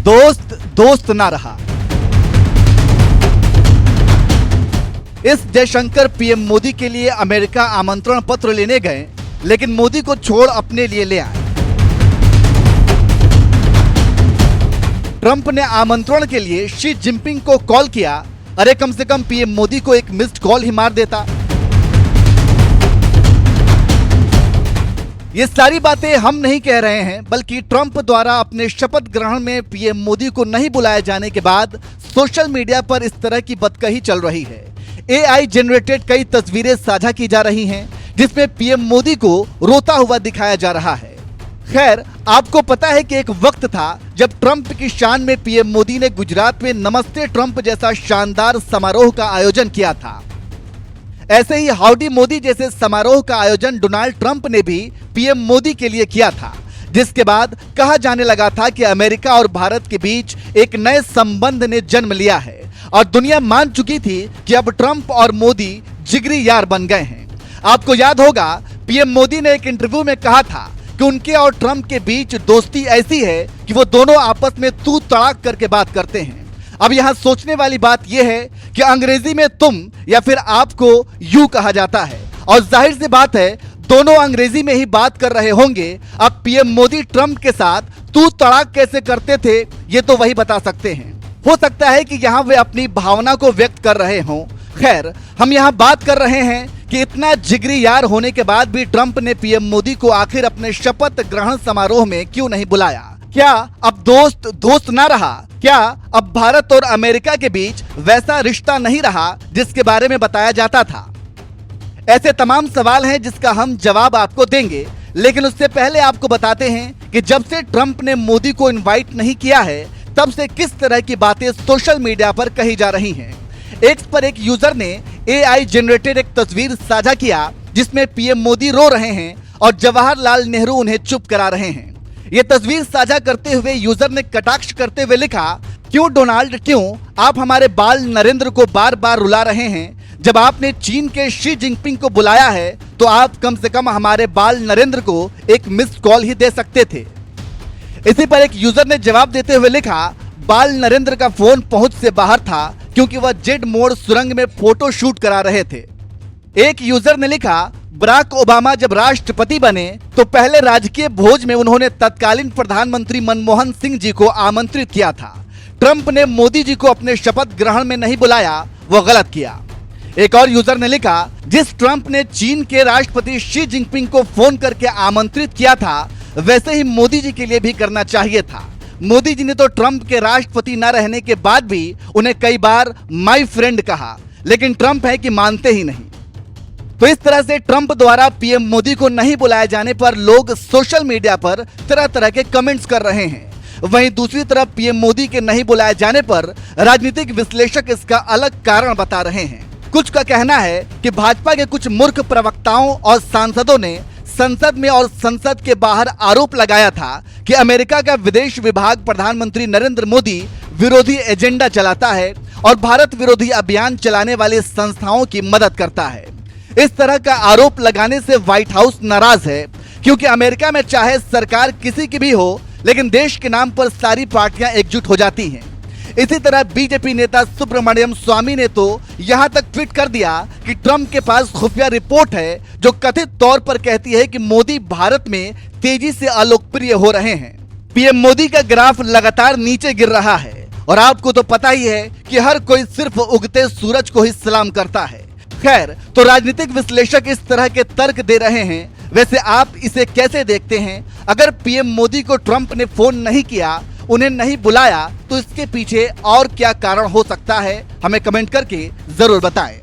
दोस्त दोस्त ना रहा। एस जयशंकर पीएम मोदी के लिए अमेरिका आमंत्रण पत्र लेने गए, लेकिन मोदी को छोड़ अपने लिए ले आए। ट्रंप ने आमंत्रण के लिए शी जिनपिंग को कॉल किया। अरे कम से कम पीएम मोदी को एक मिस्ड कॉल ही मार देता। ये सारी बातें हम नहीं कह रहे हैं, बल्कि ट्रंप द्वारा अपने शपथ ग्रहण में पीएम मोदी को नहीं बुलाए जाने के बाद सोशल मीडिया पर इस तरह की बदकही चल रही है। एआई जनरेटेड कई तस्वीरें साझा की जा रही हैं, जिसमें पीएम मोदी को रोता हुआ दिखाया जा रहा है। खैर, आपको पता है कि एक वक्त था जब ट्रंप की शान में पीएम मोदी ने गुजरात में नमस्ते ट्रंप जैसा शानदार समारोह का आयोजन किया था। ऐसे ही हाउडी मोदी जैसे समारोह का आयोजन डोनाल्ड ट्रंप ने भी पीएम मोदी के लिए किया था, जिसके बाद कहा जाने लगा था कि अमेरिका और भारत के बीच एक नए संबंध ने जन्म लिया है और दुनिया मान चुकी थी कि अब ट्रंप और मोदी जिगरी यार बन गए हैं। आपको याद होगा, पीएम मोदी ने एक इंटरव्यू में कहा था कि उनके और ट्रंप के बीच दोस्ती ऐसी है कि वो दोनों आपस में तू तड़ाक करके बात करते हैं। अब यहाँ सोचने वाली बात यह है कि अंग्रेजी में तुम या फिर आपको यू कहा जाता है, और जाहिर सी बात है दोनों अंग्रेजी में ही बात कर रहे होंगे। अब पीएम मोदी ट्रंप के साथ तू तड़ाक कैसे करते थे, ये तो वही बता सकते हैं। हो सकता है कि यहाँ वे अपनी भावना को व्यक्त कर रहे हों। खैर, हम यहाँ बात कर रहे हैं कि इतना जिगरी यार होने के बाद भी ट्रंप ने पीएम मोदी को आखिर अपने शपथ ग्रहण समारोह में क्यों नहीं बुलाया। क्या अब दोस्त दोस्त ना रहा? क्या अब भारत और अमेरिका के बीच वैसा रिश्ता नहीं रहा जिसके बारे में बताया जाता था? ऐसे तमाम सवाल हैं जिसका हम जवाब आपको देंगे, लेकिन उससे पहले आपको बताते हैं कि जब से ट्रंप ने मोदी को इनवाइट नहीं किया है, तब से किस तरह की बातें सोशल मीडिया पर कही जा रही हैं। एक्स पर एक यूजर ने एआई जनरेटेड एक तस्वीर साझा किया, जिसमें पीएम मोदी रो रहे हैं और जवाहरलाल नेहरू उन्हें चुप करा रहे हैं। ये तस्वीर साझा करते हुए यूजर ने कटाक्ष करते हुए लिखा, क्यों डोनाल्ड, क्यों आप हमारे बाल नरेंद्र को बार बार रुला रहे हैं? जब आपने चीन के शी जिनपिंग को बुलाया है तो आप कम से कम हमारे बाल नरेंद्र को एक मिस्ड कॉल ही दे सकते थे। इसी पर एक यूजर ने जवाब देते हुए लिखा, बाल नरेंद्र का फोन पहुंच से बाहर था क्योंकि वह जेड मोड़ सुरंग में फोटो शूट करा रहे थे। एक यूजर ने लिखा, बराक ओबामा जब राष्ट्रपति बने तो पहले राजकीय भोज में उन्होंने तत्कालीन प्रधानमंत्री मनमोहन सिंह जी को आमंत्रित किया था। ट्रंप ने मोदी जी को अपने शपथ ग्रहण में नहीं बुलाया, वो गलत किया। एक और यूजर ने लिखा, जिस ट्रंप ने चीन के राष्ट्रपति शी जिनपिंग को फोन करके आमंत्रित किया था, वैसे ही मोदी जी के लिए भी करना चाहिए था। मोदी जी ने तो ट्रंप के राष्ट्रपति न रहने के बाद भी उन्हें कई बार माय फ्रेंड कहा, लेकिन ट्रंप है कि मानते ही नहीं। तो इस तरह से ट्रंप द्वारा पीएम मोदी को नहीं बुलाए जाने पर लोग सोशल मीडिया पर तरह तरह के कमेंट्स कर रहे हैं। वहीं दूसरी तरफ पीएम मोदी के नहीं बुलाए जाने पर राजनीतिक विश्लेषक इसका अलग कारण बता रहे हैं। कुछ का कहना है कि भाजपा के कुछ मूर्ख प्रवक्ताओं और सांसदों ने संसद में और संसद के बाहर आरोप लगाया था कि अमेरिका का विदेश विभाग प्रधानमंत्री नरेंद्र मोदी विरोधी एजेंडा चलाता है और भारत विरोधी अभियान चलाने वाली संस्थाओं की मदद करता है। इस तरह का आरोप लगाने से व्हाइट हाउस नाराज है, क्योंकि अमेरिका में चाहे सरकार किसी की भी हो, लेकिन देश के नाम पर सारी पार्टियां एकजुट हो जाती हैं। इसी तरह बीजेपी नेता सुब्रमण्यम स्वामी ने तो यहां तक ट्वीट कर दिया कि ट्रंप के पास खुफिया रिपोर्ट है जो कथित तौर पर कहती है कि मोदी भारत में तेजी से अलोकप्रिय हो रहे हैं। पीएम मोदी का ग्राफ लगातार नीचे गिर रहा है और आपको तो पता ही है कि हर कोई सिर्फ उगते सूरज को ही सलाम करता है। खैर, तो राजनीतिक विश्लेषक इस तरह के तर्क दे रहे हैं। वैसे आप इसे कैसे देखते हैं? अगर पीएम मोदी को ट्रंप ने फोन नहीं किया, उन्हें नहीं बुलाया, तो इसके पीछे और क्या कारण हो सकता है? हमें कमेंट करके जरूर बताएं।